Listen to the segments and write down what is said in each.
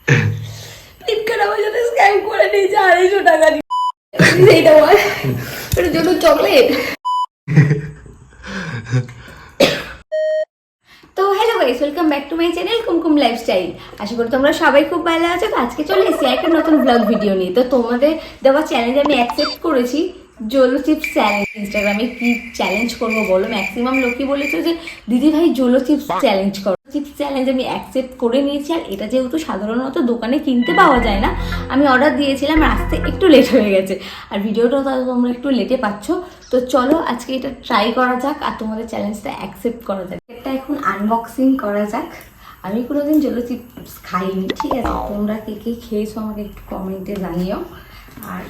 Flipkart আমার সাথে scam করে নিয়েছে 250 টাকা দিয়ে। এইটা বল, এটার জন্য চকলেট। তো hello guys, welcome back to my channel Kumkum lifestyle. আশা করি তোমরা সবাই খুব ভালো আছো। তো আজকে চলে এসেছি একটা নতুন ব্লগ ভিডিও নিয়ে। তো তোমাদের দেওয়া চ্যালেঞ্জ আমি অ্যাকসেপ্ট করেছি, জোলো চিপস চ্যালেঞ্জ। ইনস্টাগ্রামে কি চ্যালেঞ্জ করবো বলো? ম্যাক্সিমাম লোকই বলেছে যে দিদি ভাই জোলো চিপস চ্যালেঞ্জ করো। চিপস চ্যালেঞ্জ আমি অ্যাকসেপ্ট করে নিয়েছি। আর এটা যেহেতু সাধারণত দোকানে কিনতে পাওয়া যায় না, আমি অর্ডার দিয়েছিলাম, আসতে একটু লেট হয়ে গেছে। আর ভিডিওটাও তাহলে তোমরা একটু লেটে পাচ্ছ। তো চলো আজকে এটা ট্রাই করা যাক আর তোমাদের চ্যালেঞ্জটা অ্যাকসেপ্ট করা যাক। এটা এখন আনবক্সিং করা যাক। আমি কোনোদিন জোলো চিপস খাইনি, ঠিক আছে? তোমরা কে কে খেয়েছো আমাকে একটু কমেন্টে জানিও। আর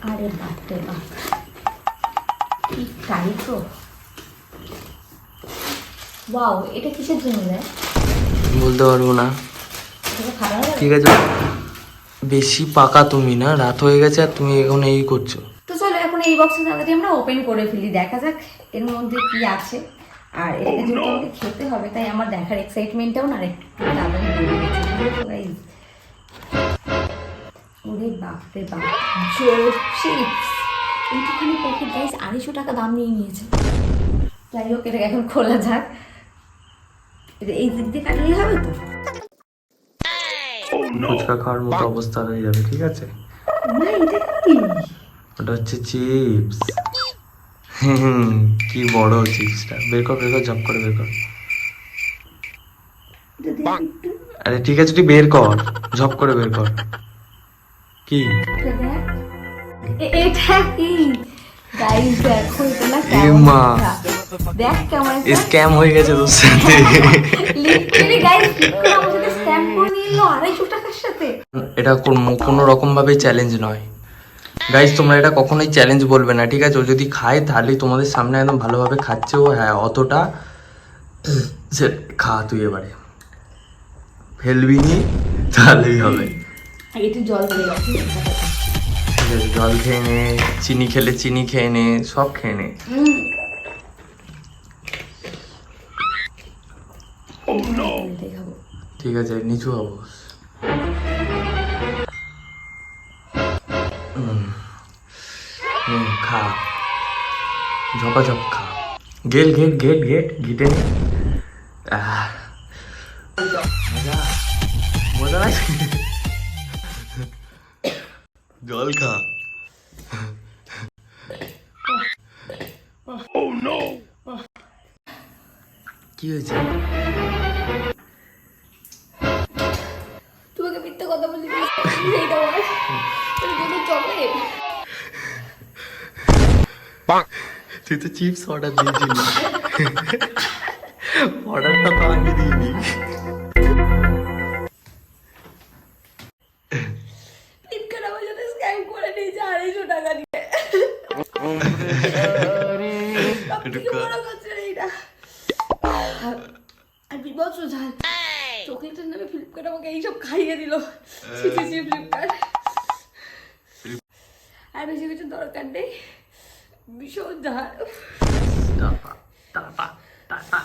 আরে বাপরে বাপ, কি টাইট! ওয়াও, এটা কিসের জন্য দেয় বলতে পারবো না। এটা খারাপ লাগে? ঠিক আছে, বেশি পাকা তুমি না, রাত হয়ে গেছে আর তুমি এখন এই করছো। তো চলো এখন এই বক্সটা তাড়াতাড়ি আমরা ওপেন করে ফেলি, দেখা যাক এর মধ্যে কি আছে। আর এটাকে যেহেতু আমাকে খেতে হবে, তাই আমার দেখার এক্সাইটমেন্টটাও না একটু তাড়াতাড়ি বেড়ে গেছে। গাইস, ওরে বাপরে বাপ, জোলো চিপস! এইটুখানি প্যাকেট গাইস 250 টাকা দাম নিয়ে নিয়েছে। যাই হোক, এটাকে এখন খোলা যাক। এটা এই দিক দিয়ে কাটলেই হবে তো? ফুচকা খাওয়ার মতো অবস্থা হয়ে যাবে, ঠিক আছে? না, এটা কি? ওটা হচ্ছে চিপস। কি বড় চিপসটা! বের কর, বের কর, ঝপ করে বের কর। এটা দিয়ে একটু আরে ঠিক আছে, তুই বের কর, ঝপ করে বের কর। কি এটা দেখ। এটা কি গাইস? দেখো এটা না এ কেমন মা, একটা। দেখ কেমন একটা স্ক্যাম হয়ে গেছে তোর সাথে। লিটারালি গাইস, ফ্লিপকার্ট আমার সাথে স্ক্যাম করে নিল 250 টাকার সাথে। এটা কোনো রকম ভাবে চ্যালেঞ্জ নয় গাইজ, তোমরা এটা কখনোই চ্যালেঞ্জ বলবে না, ঠিক আছে? ও যদি খায় তাহলেই তোমাদের সামনে একদম ভালোভাবে খাচ্ছে ও। হ্যাঁ, অতটা সে খা, তুই এবারে ফেলবি নি, তাহলেই হবে। একটু জল দিয়ে রাখি। ঠিক আছে, জল খেয়ে নে, চিনি খেলে চিনি খেয়ে নে, সব খেয়ে নে। দেখাবো। ঠিক আছে, নিচু হবো। খা, ঝপাঝপ খা, গেট গেট গেট গেট গিটে নে। মজা মজা লাগছে। জল খা। কি হয়েছে? তোমাকে মিথ্যা কথা বলি, এইটা বল, এটার জন্য চকলেট। তুই তো চিপস অর্ডার দিয়েছিলি। অর্ডারটা তো আমি দিইনি। ফ্লিপকার্ট আমার সাথে স্ক্যাম করে নিয়েছে 250 টাকা দিয়ে। সবথেকে বড় কথা এইটা। আর বিভৎস ঝাল। চকলেটের নামে ফ্লিপকার্ট আমাকে এইসব খাইয়ে দিল। ছি ছি ছি, ফ্লিপকার্ট। আর বেশি কিছু দরকার নেই, ভীষণ ঝাল। Tata tata tata.